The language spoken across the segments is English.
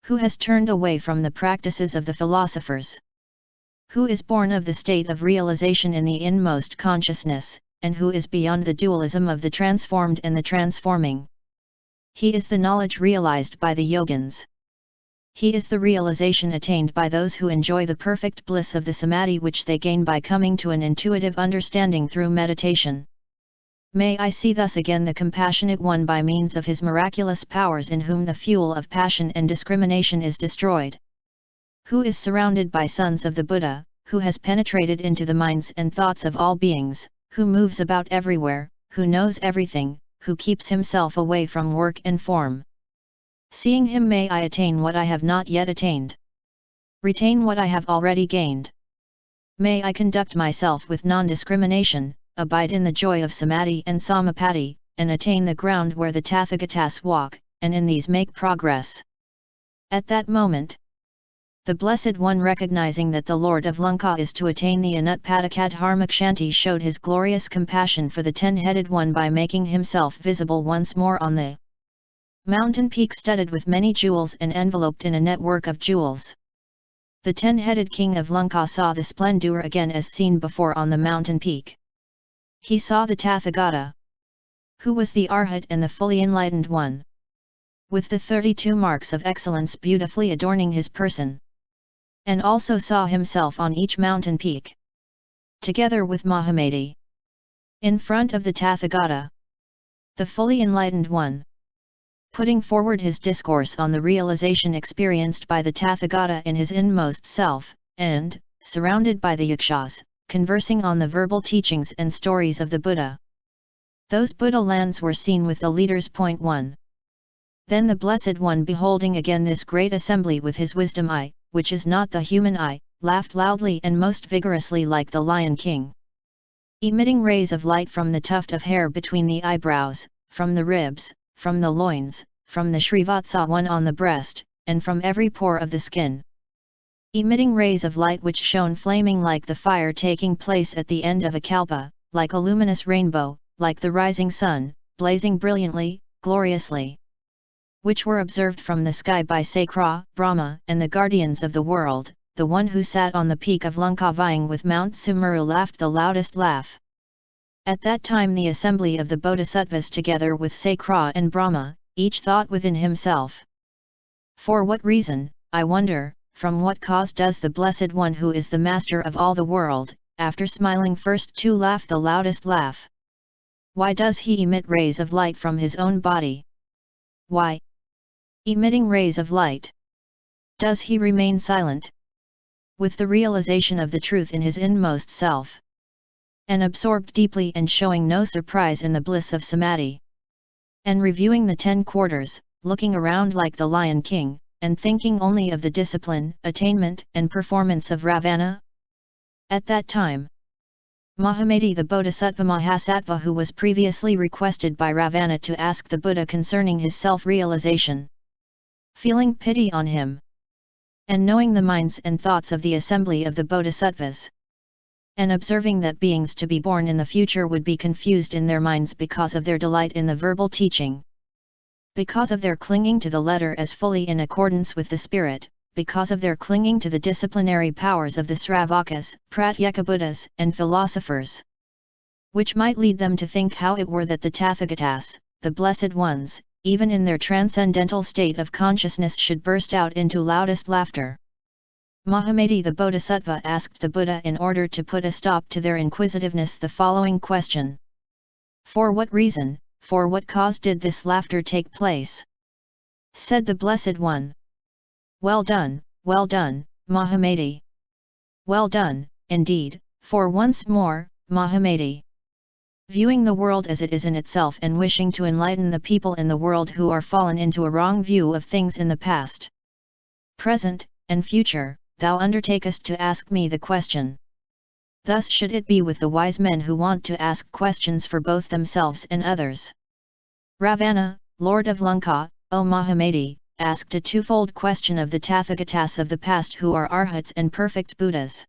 Who has turned away from the practices of the philosophers? Who is born of the state of realization in the inmost consciousness, and who is beyond the dualism of the transformed and the transforming? He is the knowledge realized by the yogins. He is the realization attained by those who enjoy the perfect bliss of the samadhi which they gain by coming to an intuitive understanding through meditation. May I see thus again the compassionate one by means of his miraculous powers in whom the fuel of passion and discrimination is destroyed. Who is surrounded by sons of the Buddha, who has penetrated into the minds and thoughts of all beings, who moves about everywhere, who knows everything, who keeps himself away from work and form. Seeing him may I attain what I have not yet attained. Retain what I have already gained. May I conduct myself with non-discrimination, abide in the joy of samadhi and samapatti, and attain the ground where the Tathagatas walk, and in these make progress. At that moment, the Blessed One, recognizing that the Lord of Lanka is to attain the Anutpadakadharmakshanti, showed his glorious compassion for the ten-headed one by making himself visible once more on the mountain peak studded with many jewels and enveloped in a network of jewels. The ten-headed king of Lanka saw the splendor again as seen before on the mountain peak. He saw the Tathagata, who was the Arhat and the fully enlightened one, with the 32 marks of excellence beautifully adorning his person, and also saw himself on each mountain peak, together with Mahamedi, in front of the Tathagata, the fully enlightened one, putting forward his discourse on the realization experienced by the Tathagata in his inmost self, and, surrounded by the yakshas, conversing on the verbal teachings and stories of the Buddha. Those Buddha lands were seen with the leaders. 1. Then the Blessed One, beholding again this great assembly with his wisdom eye, which is not the human eye, laughed loudly and most vigorously like the Lion King, emitting rays of light from the tuft of hair between the eyebrows, from the ribs, from the loins, from the Srivatsa one on the breast, and from every pore of the skin, emitting rays of light which shone flaming like the fire taking place at the end of a kalpa, like a luminous rainbow, like the rising sun, blazing brilliantly, gloriously, which were observed from the sky by Sakra, Brahma, and the guardians of the world. The one who sat on the peak of Lanka vying with Mount Sumeru laughed the loudest laugh. At that time the assembly of the Bodhisattvas together with Sakra and Brahma, each thought within himself, for what reason, I wonder, from what cause does the Blessed One who is the master of all the world, after smiling first to laugh the loudest laugh? Why does he emit rays of light from his own body? Why, emitting rays of light, does he remain silent, with the realization of the truth in his inmost self, and absorbed deeply and showing no surprise in the bliss of samadhi, and reviewing the 10 quarters, looking around like the Lion King, and thinking only of the discipline, attainment, and performance of Ravana? At that time, Mahamedi the Bodhisattva Mahasattva, who was previously requested by Ravana to ask the Buddha concerning his self-realization, feeling pity on him, and knowing the minds and thoughts of the assembly of the Bodhisattvas, and observing that beings to be born in the future would be confused in their minds because of their delight in the verbal teaching, because of their clinging to the letter as fully in accordance with the spirit, because of their clinging to the disciplinary powers of the Sravakas, Pratyekabuddhas, and philosophers, which might lead them to think how it were that the Tathagatas, the Blessed Ones, even in their transcendental state of consciousness should burst out into loudest laughter. Mahamedi the Bodhisattva asked the Buddha in order to put a stop to their inquisitiveness the following question. For what reason, for what cause did this laughter take place? Said the Blessed One. Well done, Mahamedi. Well done, indeed, for once more, Mahamedi. Viewing the world as it is in itself and wishing to enlighten the people in the world who are fallen into a wrong view of things in the past, present, and future, thou undertakest to ask me the question. Thus should it be with the wise men who want to ask questions for both themselves and others. Ravana, Lord of Lanka, O Mahamedi, asked a twofold question of the Tathagatas of the past who are Arhats and perfect Buddhas.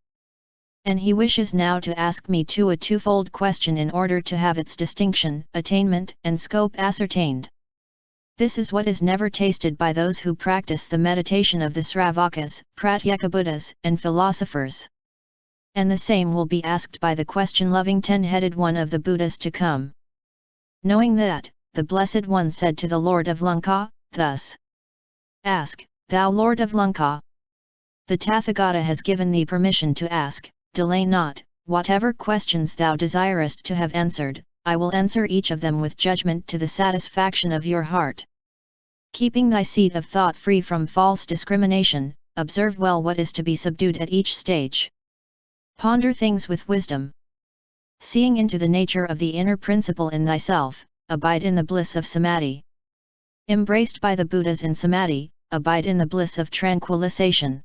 And he wishes now to ask me too a twofold question in order to have its distinction, attainment, and scope ascertained. This is what is never tasted by those who practice the meditation of the Sravakas, Pratyekabuddhas, and philosophers. And the same will be asked by the question-loving 10-headed one of the Buddhas to come. Knowing that, the Blessed One said to the Lord of Lanka, thus: Ask, thou Lord of Lanka. The Tathagata has given thee permission to ask, delay not, whatever questions thou desirest to have answered, I will answer each of them with judgment to the satisfaction of your heart. Keeping thy seat of thought free from false discrimination, observe well what is to be subdued at each stage. Ponder things with wisdom. Seeing into the nature of the inner principle in thyself, abide in the bliss of samadhi. Embraced by the Buddhas in samadhi, abide in the bliss of tranquilization.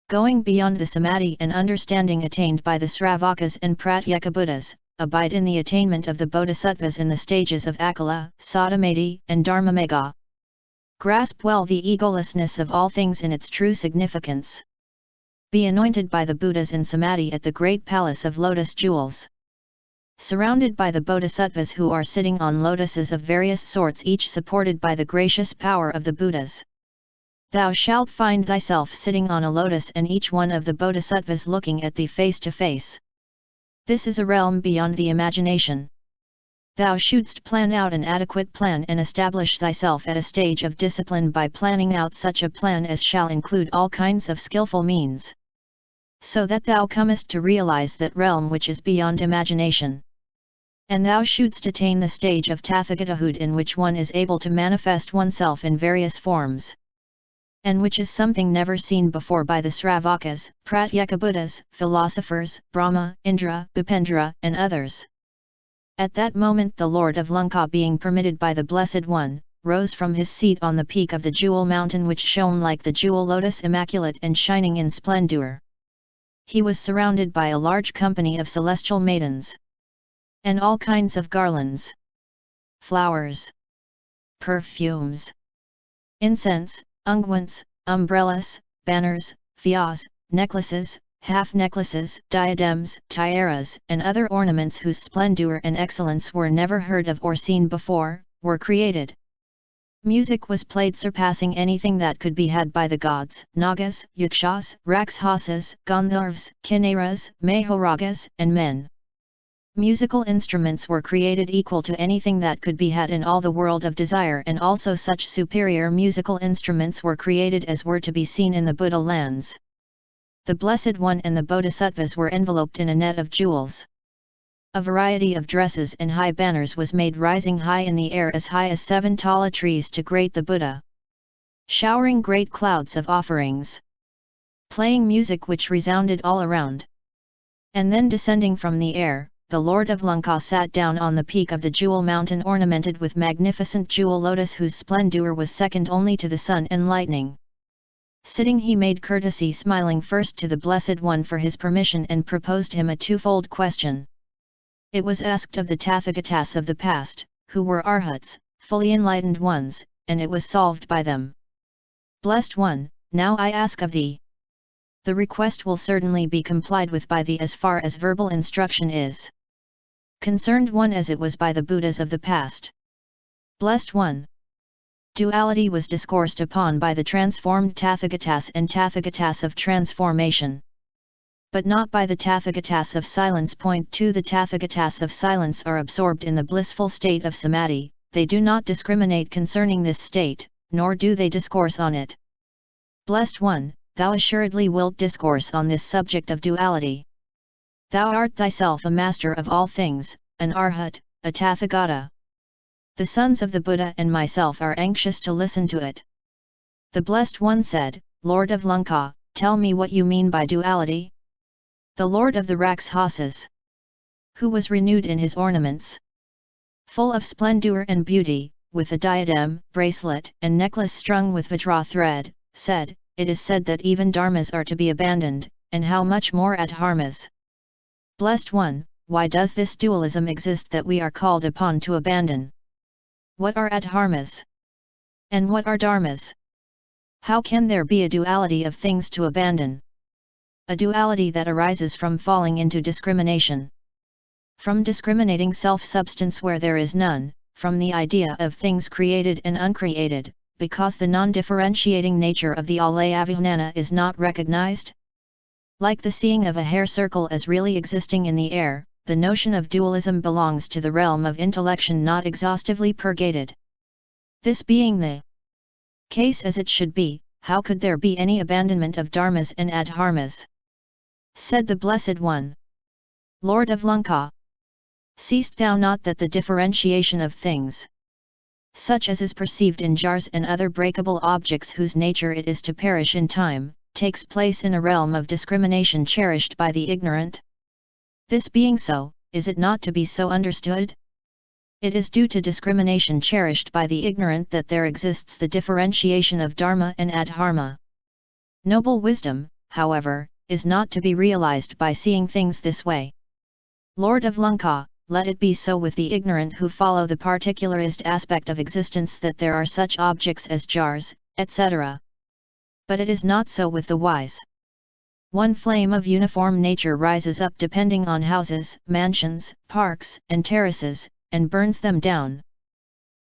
Going beyond the samadhi and understanding attained by the Sravakas and Pratyekabuddhas, abide in the attainment of the Bodhisattvas in the stages of Akala, Samadhi, and Dharmamagga. Grasp well the egolessness of all things in its true significance. Be anointed by the Buddhas in samadhi at the great palace of lotus jewels. Surrounded by the Bodhisattvas who are sitting on lotuses of various sorts, each supported by the gracious power of the Buddhas. Thou shalt find thyself sitting on a lotus and each one of the Bodhisattvas looking at thee face to face. This is a realm beyond the imagination. Thou shouldst plan out an adequate plan and establish thyself at a stage of discipline by planning out such a plan as shall include all kinds of skillful means, so that thou comest to realize that realm which is beyond imagination. And thou shouldst attain the stage of Tathagatahood in which one is able to manifest oneself in various forms, and which is something never seen before by the Sravakas, Pratyekabuddhas, philosophers, Brahma, Indra, Bhupendra, and others. At that moment the Lord of Lanka, being permitted by the Blessed One, rose from his seat on the peak of the jewel mountain which shone like the jewel lotus, immaculate and shining in splendor. He was surrounded by a large company of celestial maidens, and all kinds of garlands, flowers, perfumes, incense, unguents, umbrellas, banners, fias, necklaces, half-necklaces, diadems, tiaras, and other ornaments whose splendor and excellence were never heard of or seen before, were created. Music was played surpassing anything that could be had by the gods, Nagas, Yakshas, Rakshasas, Gandharvas, Kinnaras, Mahoragas, and men. Musical instruments were created equal to anything that could be had in all the world of desire, and also such superior musical instruments were created as were to be seen in the Buddha lands. The Blessed One and the Bodhisattvas were enveloped in a net of jewels. A variety of dresses and high banners was made rising high in the air as high as 7 tala trees to greet the Buddha, showering great clouds of offerings, playing music which resounded all around. And then descending from the air, the Lord of Lanka sat down on the peak of the jewel mountain ornamented with magnificent jewel lotus whose splendor was second only to the sun and lightning. Sitting he made courtesy, smiling first to the Blessed One for his permission, and proposed him a twofold question. It was asked of the Tathagatas of the past, who were Arhats, fully enlightened ones, and it was solved by them. Blessed One, now I ask of thee. The request will certainly be complied with by thee as far as verbal instruction is concerned, one as it was by the Buddhas of the past. Blessed One. Duality was discoursed upon by the transformed Tathagatas and Tathagatas of transformation, but not by the Tathagatas of silence. Point 2. The Tathagatas of silence are absorbed in the blissful state of samadhi, they do not discriminate concerning this state, nor do they discourse on it. Blessed One, thou assuredly wilt discourse on this subject of duality. Thou art thyself a master of all things, an Arhat, a Tathagata. The sons of the Buddha and myself are anxious to listen to it. The Blessed One said, Lord of Lanka, tell me what you mean by duality. The Lord of the Rakshasas, who was renewed in his ornaments, full of splendor and beauty, with a diadem, bracelet, and necklace strung with vajra thread, said, it is said that even dharmas are to be abandoned, and how much more adharmas. Blessed One, why does this dualism exist that we are called upon to abandon? What are adharmas? And what are dharmas? How can there be a duality of things to abandon? A duality that arises from falling into discrimination, from discriminating self-substance where there is none, from the idea of things created and uncreated, because the non-differentiating nature of the Alayavijnana is not recognized? Like the seeing of a hair circle as really existing in the air, the notion of dualism belongs to the realm of intellection not exhaustively purgated. This being the case as it should be, how could there be any abandonment of dharmas and adharmas? Said the Blessed One, Lord of Lanka, seest thou not that the differentiation of things, such as is perceived in jars and other breakable objects whose nature it is to perish in time, takes place in a realm of discrimination cherished by the ignorant? This being so, is it not to be so understood? It is due to discrimination cherished by the ignorant that there exists the differentiation of dharma and adharma. Noble wisdom, however, is not to be realized by seeing things this way. Lord of Lanka, let it be so with the ignorant who follow the particularist aspect of existence that there are such objects as jars, etc. But it is not so with the wise. One flame of uniform nature rises up depending on houses, mansions, parks, and terraces, and burns them down,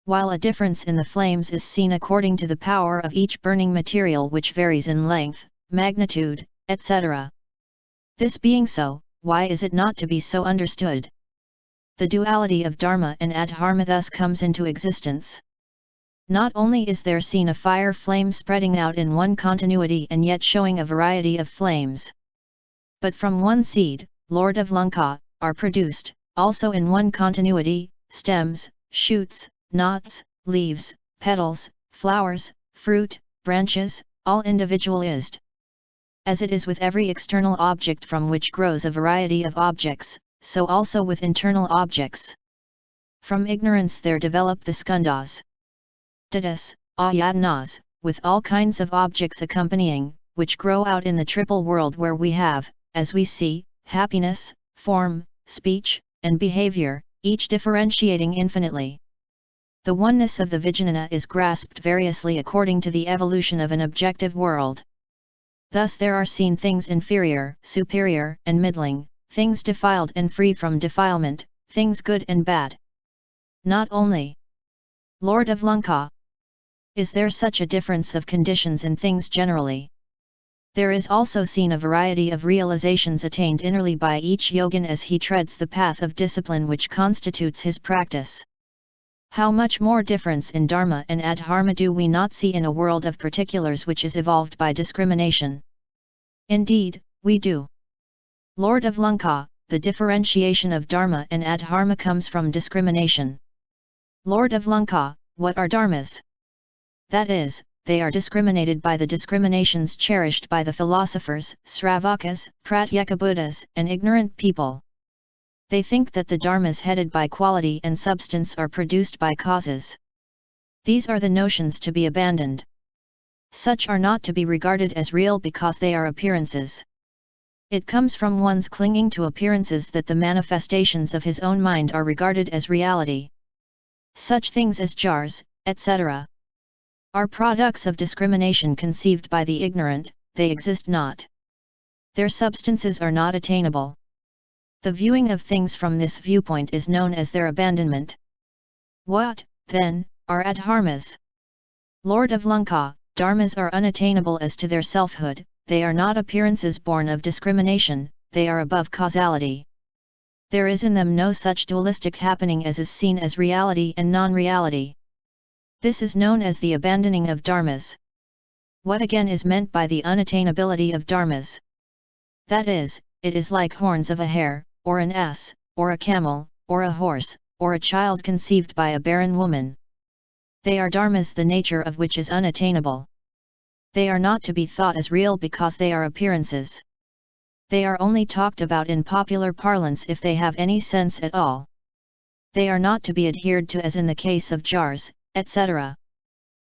while a difference in the flames is seen according to the power of each burning material, which varies in length, magnitude, etc. This being so, why is it not to be so understood? The duality of dharma and adharma thus comes into existence. Not only is there seen a fire flame spreading out in one continuity and yet showing a variety of flames, but from one seed, Lord of Lanka, are produced, also in one continuity, stems, shoots, knots, leaves, petals, flowers, fruit, branches, all individualized. As it is with every external object from which grows a variety of objects, so also with internal objects. From ignorance there develop the skandhas, tatas, ayatanas, with all kinds of objects accompanying, which grow out in the triple world where we have, as we see, happiness, form, speech, and behavior, each differentiating infinitely. The oneness of the Vijnana is grasped variously according to the evolution of an objective world. Thus there are seen things inferior, superior, and middling, things defiled and free from defilement, things good and bad. Not only, Lord of Lanka, is there such a difference of conditions in things generally. There is also seen a variety of realizations attained innerly by each yogin as he treads the path of discipline which constitutes his practice. How much more difference in dharma and adharma do we not see in a world of particulars which is evolved by discrimination? Indeed, we do. Lord of Lanka, the differentiation of dharma and adharma comes from discrimination. Lord of Lanka, what are dharmas? That is, they are discriminated by the discriminations cherished by the philosophers, Sravakas, Pratyekabuddhas, and ignorant people. They think that the dharmas headed by quality and substance are produced by causes. These are the notions to be abandoned. Such are not to be regarded as real because they are appearances. It comes from one's clinging to appearances that the manifestations of his own mind are regarded as reality. Such things as jars, etc. are products of discrimination conceived by the ignorant, they exist not. Their substances are not attainable. The viewing of things from this viewpoint is known as their abandonment. What, then, are adharmas? Lord of Lanka, dharmas are unattainable as to their selfhood, they are not appearances born of discrimination, they are above causality. There is in them no such dualistic happening as is seen as reality and non-reality. This is known as the abandoning of dharmas. What again is meant by the unattainability of dharmas? That is, it is like horns of a hare, or an ass, or a camel, or a horse, or a child conceived by a barren woman. They are dharmas the nature of which is unattainable. They are not to be thought as real because they are appearances. They are only talked about in popular parlance if they have any sense at all. They are not to be adhered to as in the case of jars, etc.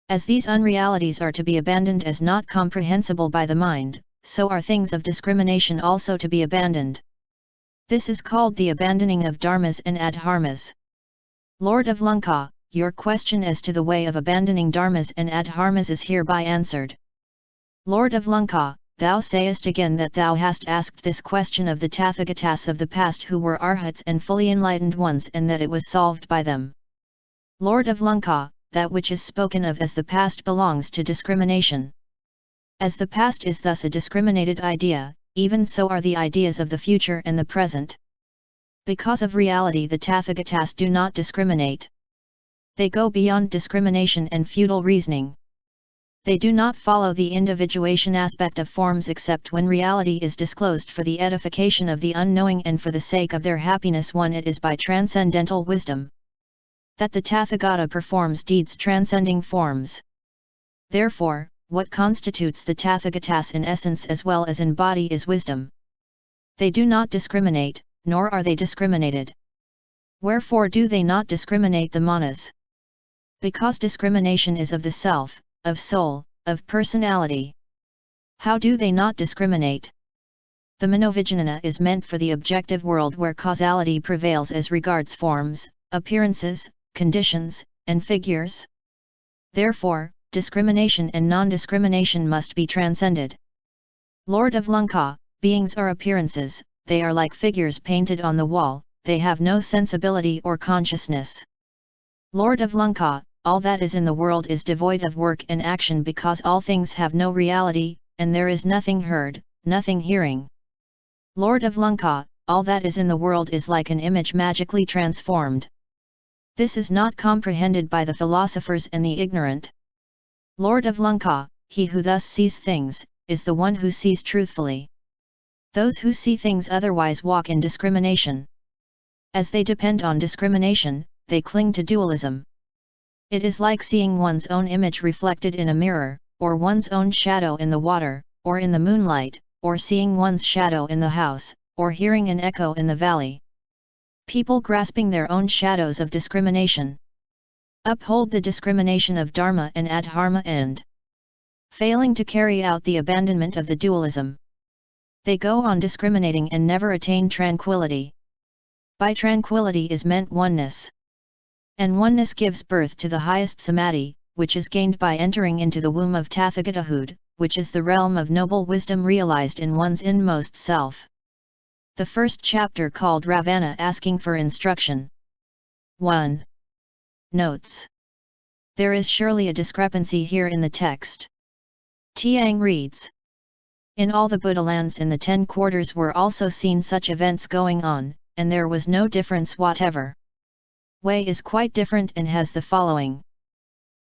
As these unrealities are to be abandoned as not comprehensible by the mind, so are things of discrimination also to be abandoned. This is called the abandoning of dharmas and adharmas. Lord of Lanka, your question as to the way of abandoning dharmas and adharmas is hereby answered. Lord of Lanka, thou sayest again that thou hast asked this question of the Tathagatas of the past who were arhats and fully enlightened ones and that it was solved by them. Lord of Lanka, that which is spoken of as the past belongs to discrimination. As the past is thus a discriminated idea, even so are the ideas of the future and the present. Because of reality the Tathagatas do not discriminate. They go beyond discrimination and futile reasoning. They do not follow the individuation aspect of forms except when reality is disclosed for the edification of the unknowing and for the sake of their happiness. It is by transcendental wisdom that the Tathagata performs deeds transcending forms. Therefore, what constitutes the Tathagatas in essence as well as in body is wisdom. They do not discriminate, nor are they discriminated. Wherefore do they not discriminate the manas? Because discrimination is of the self, of soul, of personality. How do they not discriminate? The manovijnana is meant for the objective world where causality prevails as regards forms, appearances, conditions, and figures. Therefore, discrimination and non-discrimination must be transcended. Lord of Lanka, beings are appearances, they are like figures painted on the wall, they have no sensibility or consciousness. Lord of Lanka, all that is in the world is devoid of work and action because all things have no reality, and there is nothing heard, nothing hearing. Lord of Lanka, all that is in the world is like an image magically transformed. This is not comprehended by the philosophers and the ignorant. Lord of Lanka, he who thus sees things, is the one who sees truthfully. Those who see things otherwise walk in discrimination. As they depend on discrimination, they cling to dualism. It is like seeing one's own image reflected in a mirror, or one's own shadow in the water, or in the moonlight, or seeing one's shadow in the house, or hearing an echo in the valley. People grasping their own shadows of discrimination uphold the discrimination of dharma and adharma and, failing to carry out the abandonment of the dualism, they go on discriminating and never attain tranquility. By tranquility is meant oneness. And oneness gives birth to the highest samadhi, which is gained by entering into the womb of Tathagatahood, which is the realm of noble wisdom realized in one's inmost self. The first chapter called Ravana asking for instruction. 1. Notes. There is surely a discrepancy here in the text. Thieng reads. In all the Buddha lands in the 10 quarters were also seen such events going on, and there was no difference whatever. Wei is quite different and has the following.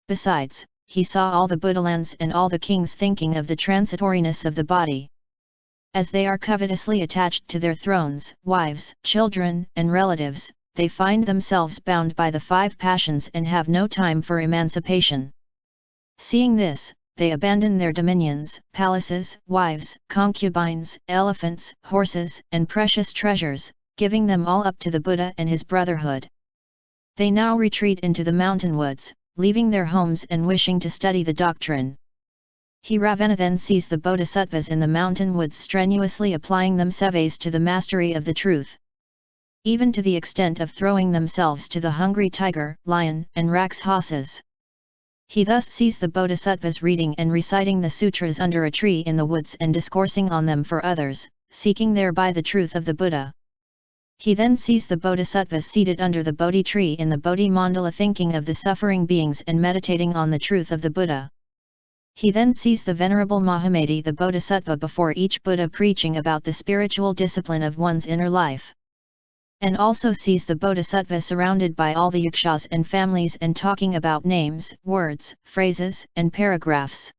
Besides, he saw all the Buddha lands and all the kings thinking of the transitoriness of the body. As they are covetously attached to their thrones, wives, children, and relatives, they find themselves bound by the 5 passions and have no time for emancipation. Seeing this, they abandon their dominions, palaces, wives, concubines, elephants, horses, and precious treasures, giving them all up to the Buddha and his brotherhood. They now retreat into the mountain woods, leaving their homes and wishing to study the doctrine. He Ravana then sees the Bodhisattvas in the mountain woods strenuously applying themselves to the mastery of the truth, even to the extent of throwing themselves to the hungry tiger, lion, and Rakshasas. He thus sees the Bodhisattvas reading and reciting the sutras under a tree in the woods and discoursing on them for others, seeking thereby the truth of the Buddha. He then sees the Bodhisattvas seated under the Bodhi tree in the Bodhi mandala thinking of the suffering beings and meditating on the truth of the Buddha. He then sees the Venerable Mahamati the Bodhisattva before each Buddha preaching about the spiritual discipline of one's inner life. And also sees the Bodhisattva surrounded by all the yakshas and families and talking about names, words, phrases, and paragraphs.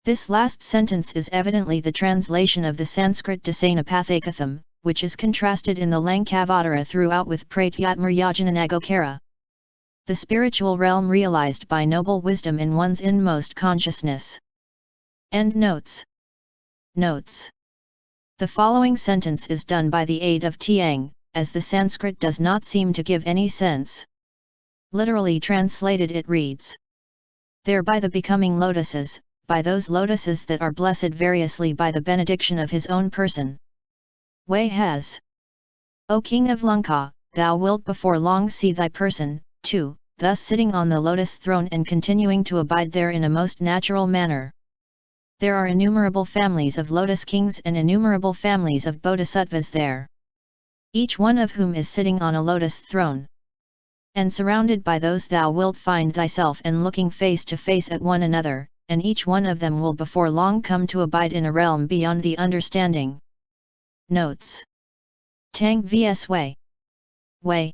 This last sentence is evidently the translation of the Sanskrit Dasanapathaikatham, which is contrasted in the Lankavatara throughout with Pratyatmaryajananagokara. The spiritual realm realized by noble wisdom in one's inmost consciousness. End notes. Notes. The following sentence is done by the aid of Thieng, as the Sanskrit does not seem to give any sense. Literally translated it reads. Thereby the becoming lotuses, by those lotuses that are blessed variously by the benediction of his own person. Wei has. O King of Lanka, thou wilt before long see thy person, too, thus sitting on the lotus throne and continuing to abide there in a most natural manner. There are innumerable families of lotus kings and innumerable families of bodhisattvas there, each one of whom is sitting on a lotus throne. and surrounded by those thou wilt find thyself and looking face to face at one another, and each one of them will before long come to abide in a realm beyond the understanding. Notes. Tang vs. Wei. Wei.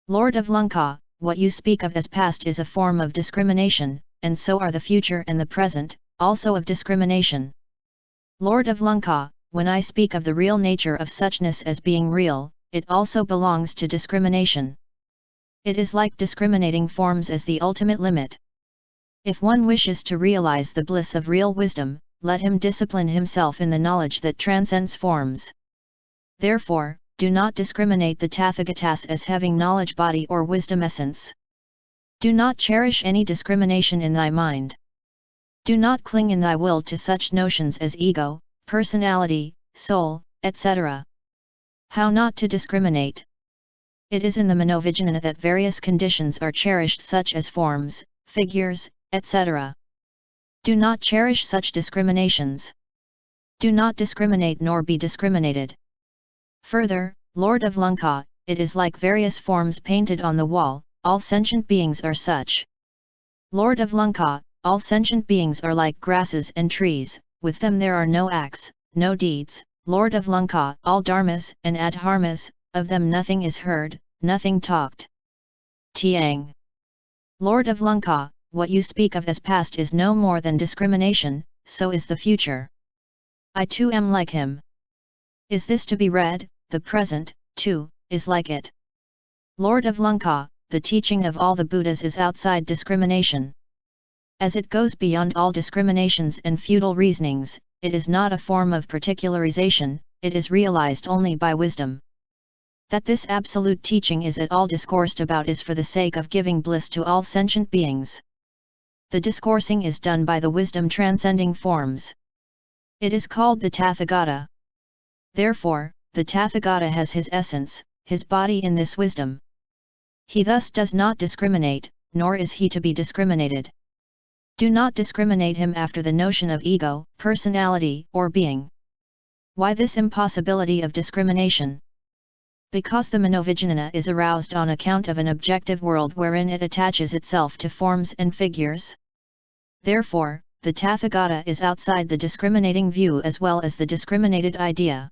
Lord of Lanka, what you speak of as past is a form of discrimination, and so are the future and the present, also of discrimination. Lord of Lanka, when I speak of the real nature of suchness as being real, it also belongs to discrimination. It is like discriminating forms as the ultimate limit. If one wishes to realize the bliss of real wisdom, let him discipline himself in the knowledge that transcends forms. Therefore, do not discriminate the Tathagatas as having knowledge body or wisdom essence. Do not cherish any discrimination in thy mind. Do not cling in thy will to such notions as ego, personality, soul, etc. How not to discriminate? It is in the Manovijnana that various conditions are cherished such as forms, figures, etc. Do not cherish such discriminations. Do not discriminate nor be discriminated. Further, Lord of Lanka, it is like various forms painted on the wall, all sentient beings are such. Lord of Lanka, all sentient beings are like grasses and trees, with them there are no acts, no deeds. Lord of Lanka, all dharmas and adharmas, of them nothing is heard, nothing talked. Tiang. Lord of Lanka, what you speak of as past is no more than discrimination, so is the future. I too am like him. Is this to be read? The present, too, is like it. Lord of Lanka, the teaching of all the Buddhas is outside discrimination. As it goes beyond all discriminations and futile reasonings, it is not a form of particularization, it is realized only by wisdom. That this absolute teaching is at all discoursed about is for the sake of giving bliss to all sentient beings. The discoursing is done by the wisdom transcending forms. It is called the Tathagata. Therefore, the Tathagata has his essence, his body in this wisdom. He thus does not discriminate, nor is he to be discriminated. Do not discriminate him after the notion of ego, personality, or being. Why this impossibility of discrimination? Because the Manovijnana is aroused on account of an objective world wherein it attaches itself to forms and figures. Therefore, the Tathagata is outside the discriminating view as well as the discriminated idea.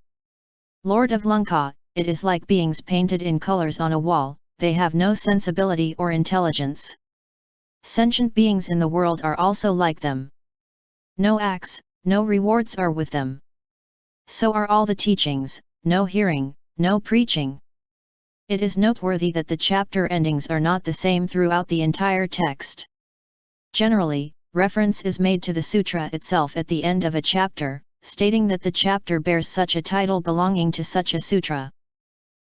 Lord of Lanka, it is like beings painted in colors on a wall, they have no sensibility or intelligence. Sentient beings in the world are also like them. No acts, no rewards are with them. So are all the teachings, no hearing, no preaching. It is noteworthy that the chapter endings are not the same throughout the entire text. Generally, reference is made to the sutra itself at the end of a chapter, stating that the chapter bears such a title belonging to such a sutra.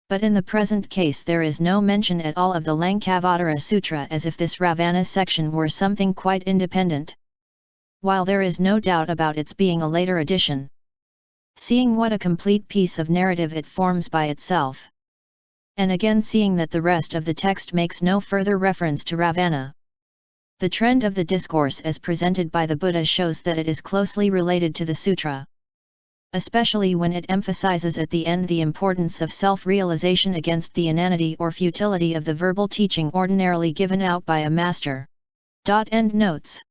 But in the present case there is no mention at all of the Lankavatara Sutra, as if this Ravana section were something quite independent. While there is no doubt about its being a later addition. Seeing what a complete piece of narrative it forms by itself. And again seeing that the rest of the text makes no further reference to Ravana. The trend of the discourse as presented by the Buddha shows that it is closely related to the sutra. Especially when it emphasizes at the end the importance of self-realization against the inanity or futility of the verbal teaching ordinarily given out by a master. End notes.